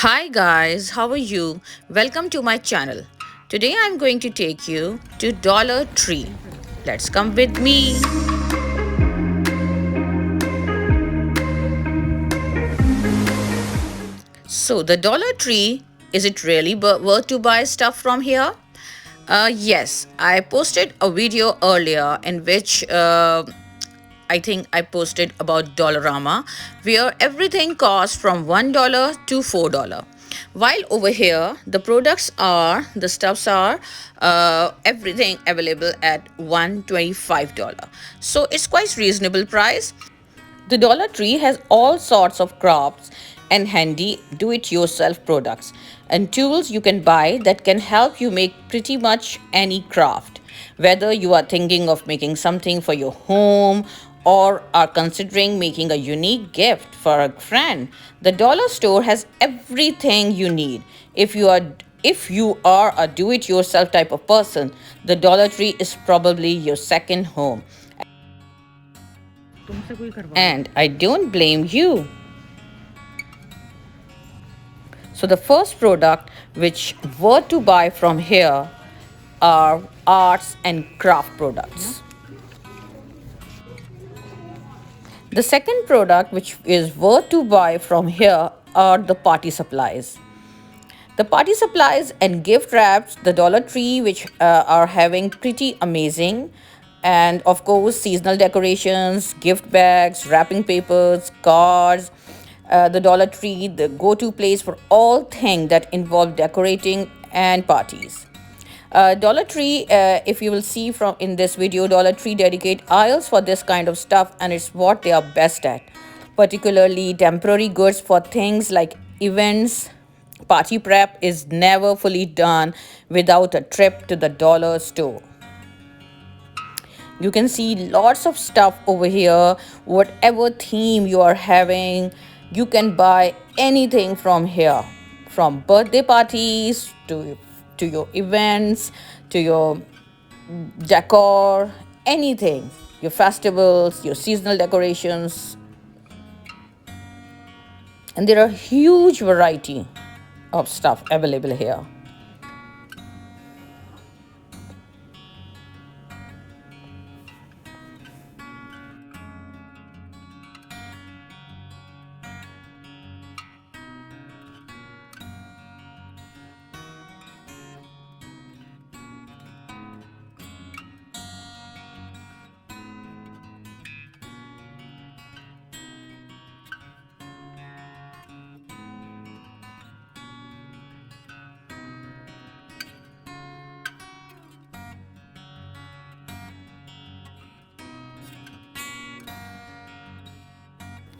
Hi guys, how are you? Welcome to my channel. Today I'm going to take you to Dollar Tree. Let's come with me. So the Dollar Tree, is it really worth to buy stuff from here? Yes, I posted a video earlier in which I think I posted about Dollarama, where everything costs from $1 to $4. While over here, the stuffs are everything available at $125. So it's quite reasonable price. The Dollar Tree has all sorts of crafts and handy do it yourself products and tools you can buy that can help you make pretty much any craft. Whether you are thinking of making something for your home or are considering making a unique gift for a friend, the dollar store has everything you need. If you are a do it yourself type of person, the Dollar Tree is probably your second home. And I don't blame you. So the first product which were to buy from here are arts and craft products. The second product which is worth to buy from here are the party supplies. The party supplies and gift wraps, the Dollar Tree, which are having pretty amazing. And of course, seasonal decorations, gift bags, wrapping papers, cards. The Dollar Tree, the go to place for all things that involve decorating and parties. Dollar Tree, if you will see from in this video, Dollar Tree dedicate aisles for this kind of stuff, and it's what they are best at. Particularly temporary goods for things like events. Party prep is never fully done without a trip to the dollar store. You can see lots of stuff over here. Whatever theme you are having, you can buy anything from here, from birthday parties to your events, to your decor, anything, your festivals, your seasonal decorations. And there are huge variety of stuff available here.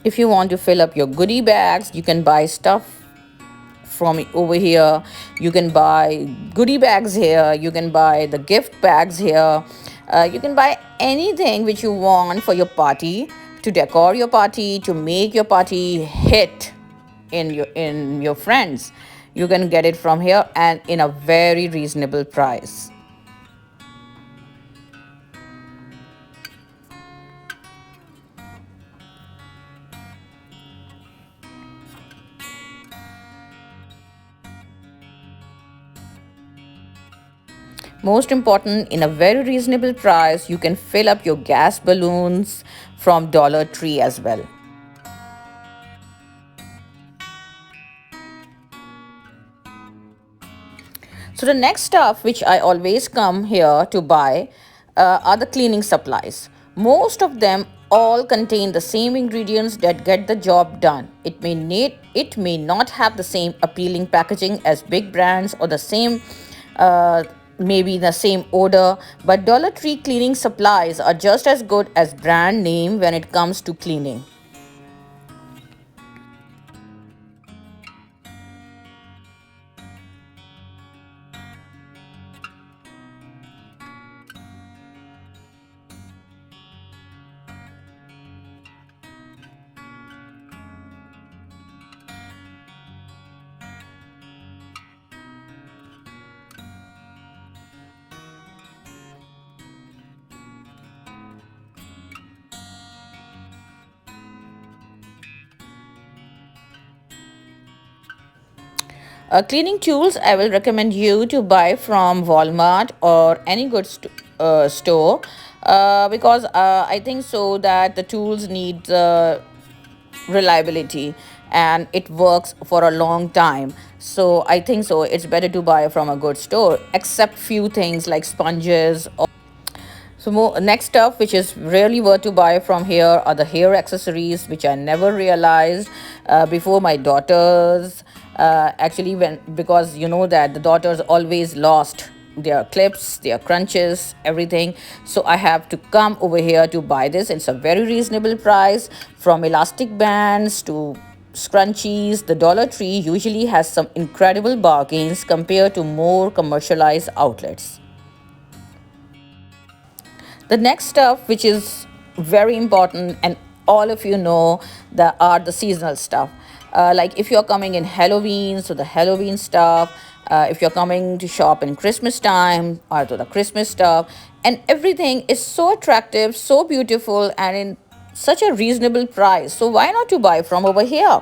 If you want to fill up your goodie bags, you can buy stuff from over here. You can buy goodie bags here. You can buy the gift bags here. You can buy anything which you want for your party, to decor your party, to make your party hit in your friends. You can get it from here and in a very reasonable price. Most important, in a very reasonable price, you can fill up your gas balloons from Dollar Tree as well. So the next stuff which I always come here to buy are the cleaning supplies. Most of them all contain the same ingredients that get the job done. It may not have the same appealing packaging as big brands or the same uh, maybe the same odor, but Dollar Tree cleaning supplies are just as good as brand name when it comes to cleaning. Cleaning tools, I will recommend you to buy from Walmart or any good store, because I think so that the tools need reliability and it works for a long time. So I think so it's better to buy from a good store, except few things like sponges. So next stuff which is really worth to buy from here are the hair accessories, which I never realized before my daughters. Actually, when because you know that the daughters always lost their clips, their crunches, everything. So I have to come over here to buy this. It's a very reasonable price, from elastic bands to scrunchies. The Dollar Tree usually has some incredible bargains compared to more commercialized outlets. The next stuff, which is very important, and all of you know, that are the seasonal stuff. Like if you're coming in Halloween, so the Halloween stuff. If you're coming to shop in Christmas time, or to the Christmas stuff, and everything is so attractive, so beautiful, and in such a reasonable price. So why not to buy from over here?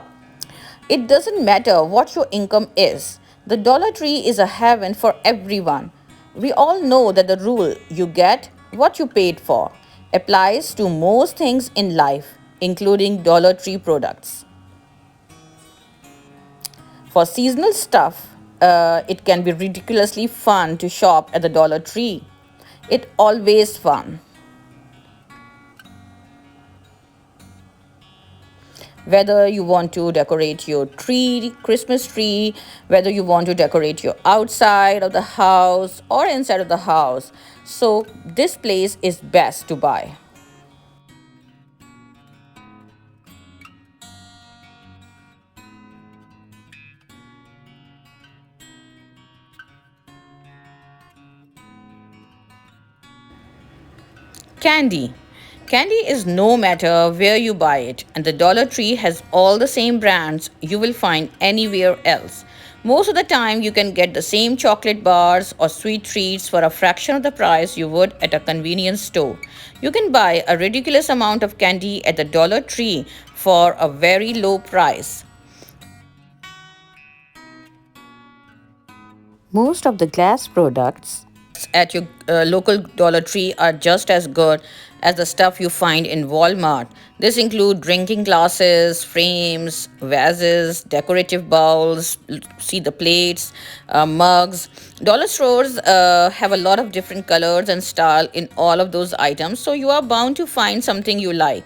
It doesn't matter what your income is. The Dollar Tree is a heaven for everyone. We all know that the rule, you get what you paid for, applies to most things in life, including Dollar Tree products. For seasonal stuff, it can be ridiculously fun to shop at the Dollar Tree. It always fun. Whether you want to decorate your tree, Christmas tree, whether you want to decorate your outside of the house or inside of the house. So this place is best to buy. Candy. Candy is no matter where you buy it, and the Dollar Tree has all the same brands you will find anywhere else. Most of the time, you can get the same chocolate bars or sweet treats for a fraction of the price you would at a convenience store. You can buy a ridiculous amount of candy at the Dollar Tree for a very low price. Most of the glass products at your local Dollar Tree are just as good as the stuff you find in Walmart. This include drinking glasses, frames, vases, decorative bowls, see the plates, mugs. Dollar stores have a lot of different colors and style in all of those items, so you are bound to find something you like.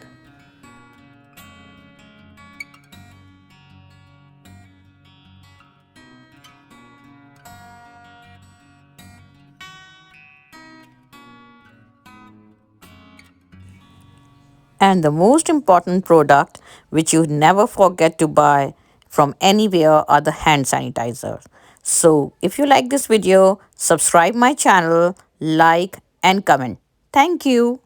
And the most important product, which you never forget to buy from anywhere, are the hand sanitizers. So if you like this video, subscribe my channel, like and comment. Thank you.